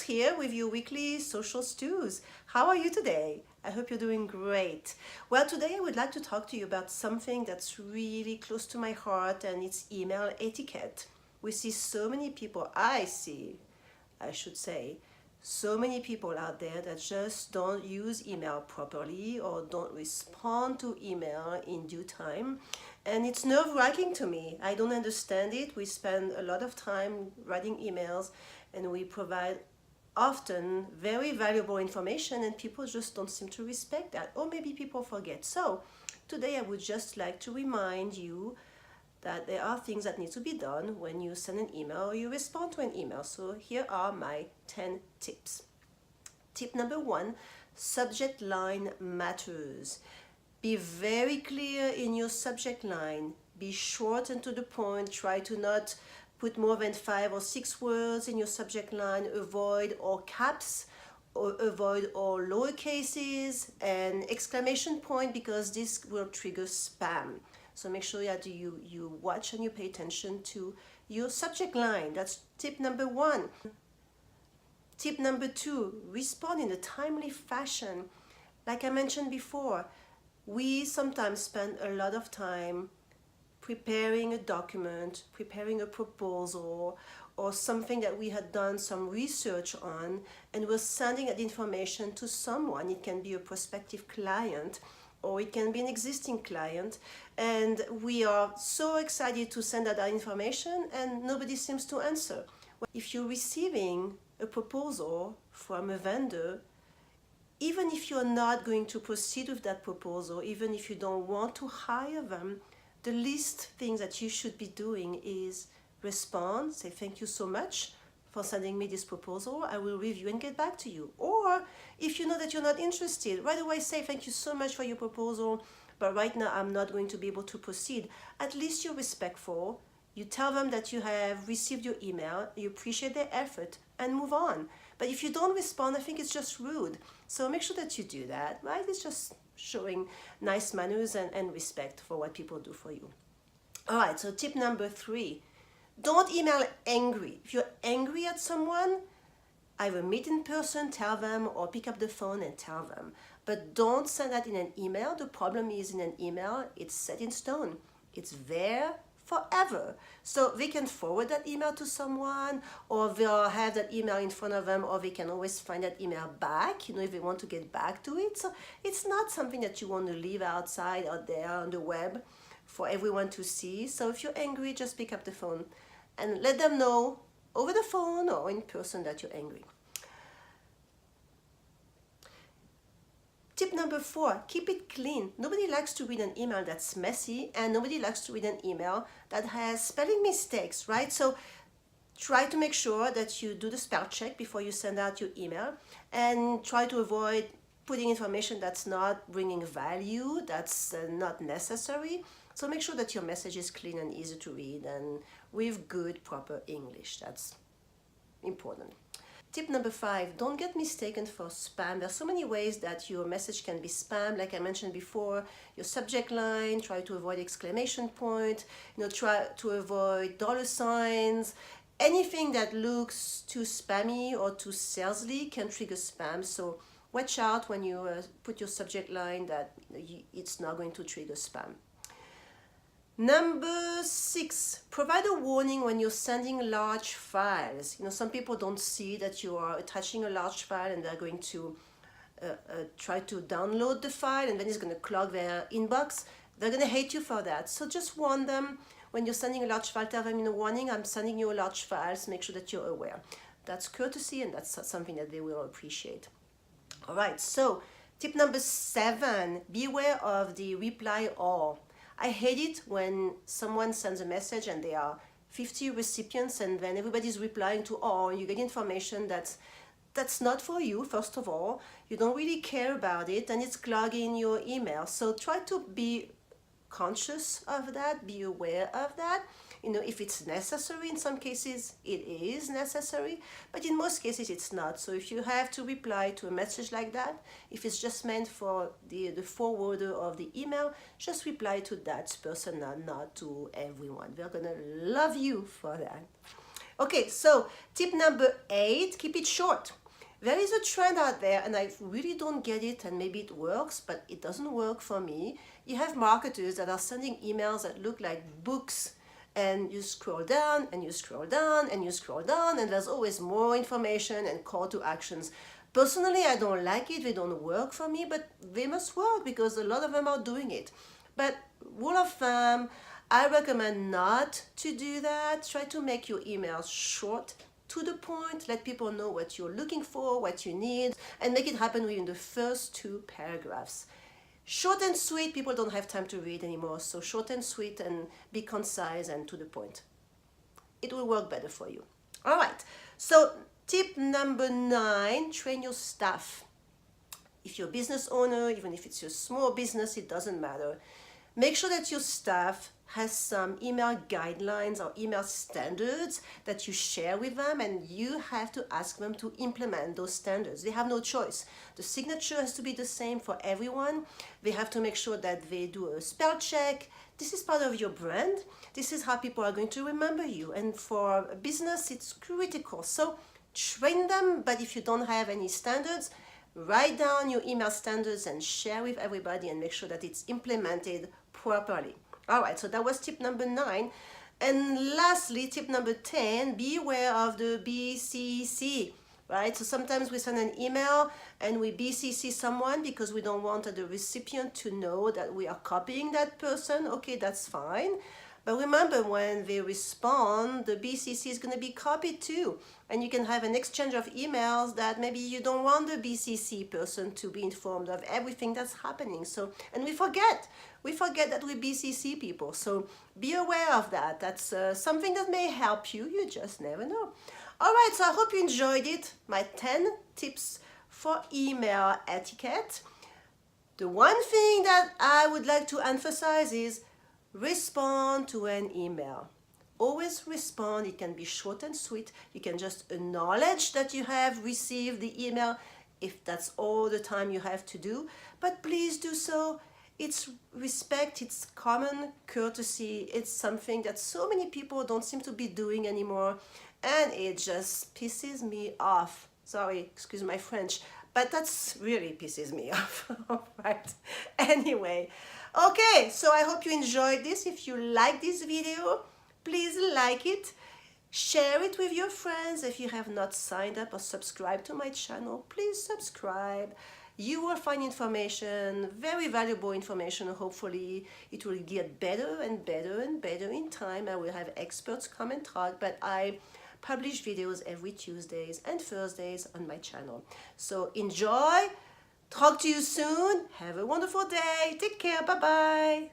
Jules here with your weekly social stews. How are you today? I hope you're doing great. Well, today I would like to talk to you about something that's really close to my heart, and it's email etiquette. We see so many people, I should say, so many people out there that just don't use email properly or don't respond to email in due time. And it's nerve-wracking to me. I don't understand it. We spend a lot of time writing emails and we provide often very valuable information, and people just don't seem to respect that, or maybe people forget. So today I would just like to remind you that there are things that need to be done when you send an email or you respond to an email. So here are my 10 tips. Tip number 1, subject line matters. Be very clear in your subject line. Be short and to the point. Try to not put more than 5 or 6 words in your subject line. Avoid all caps, or avoid all lower cases and exclamation point, because this will trigger spam. So make sure that you watch and you pay attention to your subject line. That's tip number 1. Tip number 2, respond in a timely fashion. Like I mentioned before, we sometimes spend a lot of time preparing a document, preparing a proposal, or something that we had done some research on, and we're sending that information to someone. It can be a prospective client, or it can be an existing client, and we are so excited to send out that information and nobody seems to answer. If you're receiving a proposal from a vendor, even if you're not going to proceed with that proposal, even if you don't want to hire them, the least things that you should be doing is respond, say thank you so much for sending me this proposal, I will review and get back to you. Or if you know that you're not interested, right away say thank you so much for your proposal, but right now I'm not going to be able to proceed. At least you're respectful. You tell them that you have received your email, you appreciate their effort, and move on. But if you don't respond, I think it's just rude. So make sure that you do that, right? It's just showing nice manners and respect for what people do for you. All right, so tip number 3, don't email angry. If you're angry at someone, either meet in person, tell them, or pick up the phone and tell them. But don't send that in an email. The problem is, in an email, it's set in stone. It's there forever. So they can forward that email to someone, or they'll have that email in front of them, or they can always find that email back, if they want to get back to it. So it's not something that you want to leave outside out there on the web for everyone to see. So if you're angry, just pick up the phone and let them know over the phone or in person that you're angry. Tip number 4, keep it clean. Nobody likes to read an email that's messy, and nobody likes to read an email that has spelling mistakes, right? So try to make sure that you do the spell check before you send out your email, and try to avoid putting information that's not bringing value, that's not necessary. So make sure that your message is clean and easy to read and with good, proper English. That's important. Tip number 5, don't get mistaken for spam. There's so many ways that your message can be spam. Like I mentioned before, your subject line, try to avoid exclamation point, try to avoid dollar signs. Anything that looks too spammy or too salesy can trigger spam. So watch out when you put your subject line that it's not going to trigger spam. Number 6, provide a warning when you're sending large files. Some people don't see that you are attaching a large file, and they're going to try to download the file, and then it's going to clog their inbox. They're going to hate you for that. So just warn them when you're sending a large file. Tell them in a warning, I'm sending you a large file, so make sure that you're aware. That's courtesy, and that's something that they will appreciate. All right, so tip number 7, beware of the reply all. I hate it when someone sends a message and there are 50 recipients, and then everybody's replying to all. You get information that's not for you. First of all, you don't really care about it, and it's clogging your email. So try to be conscious of that, be aware of that. If it's necessary, in some cases it is necessary, but in most cases it's not. So if you have to reply to a message like that, if it's just meant for the forwarder of the email, just reply to that person and not to everyone. They're gonna love you for that. Okay, so tip number 8, keep it short. There is a trend out there, and I really don't get it, and maybe it works, but it doesn't work for me. You have marketers that are sending emails that look like books, and you scroll down, and you scroll down, and you scroll down, and there's always more information and call to actions. Personally, I don't like it. They don't work for me, but they must work because a lot of them are doing it. But rule of thumb, I recommend not to do that. Try to make your emails short, to the point, let people know what you're looking for, what you need, and make it happen within the first 2 paragraphs. Short and sweet, people don't have time to read anymore, so short and sweet and be concise and to the point. It will work better for you. All right, so tip number 9, train your staff. If you're a business owner, even if it's your small business, it doesn't matter. Make sure that your staff has some email guidelines or email standards that you share with them, and you have to ask them to implement those standards. They have no choice. The signature has to be the same for everyone. They have to make sure that they do a spell check. This is part of your brand. This is how people are going to remember you, and for a business it's critical. So train them, but if you don't have any standards, write down your email standards and share with everybody and make sure that it's implemented properly. All right, so that was tip number 9. And lastly, tip number 10, be aware of the BCC, right? So sometimes we send an email and we BCC someone because we don't want the recipient to know that we are copying that person. Okay, that's fine. But remember, when they respond, the BCC is going to be copied too. And you can have an exchange of emails that maybe you don't want the BCC person to be informed of everything that's happening. So, and we forget that we BCC people. So be aware of that. That's something that may help you. You just never know. All right, so I hope you enjoyed it. My 10 tips for email etiquette. The one thing that I would like to emphasize is respond to an email. Always respond. It can be short and sweet. You can just acknowledge that you have received the email if that's all the time you have to do. But please do so. It's respect, it's common courtesy. It's something that so many people don't seem to be doing anymore, and it just pisses me off. Sorry, excuse my French, but that's really pisses me off. All right. Anyway, okay, so I hope you enjoyed this. If you like this video, please like it, share it with your friends. If you have not signed up or subscribed to my channel, please subscribe. You will find information, very valuable information. Hopefully it will get better and better and better in time. I will have experts come and talk, but I publish videos every Tuesdays and Thursdays on my channel. So enjoy. Talk to you soon. Have a wonderful day. Take care. Bye-bye.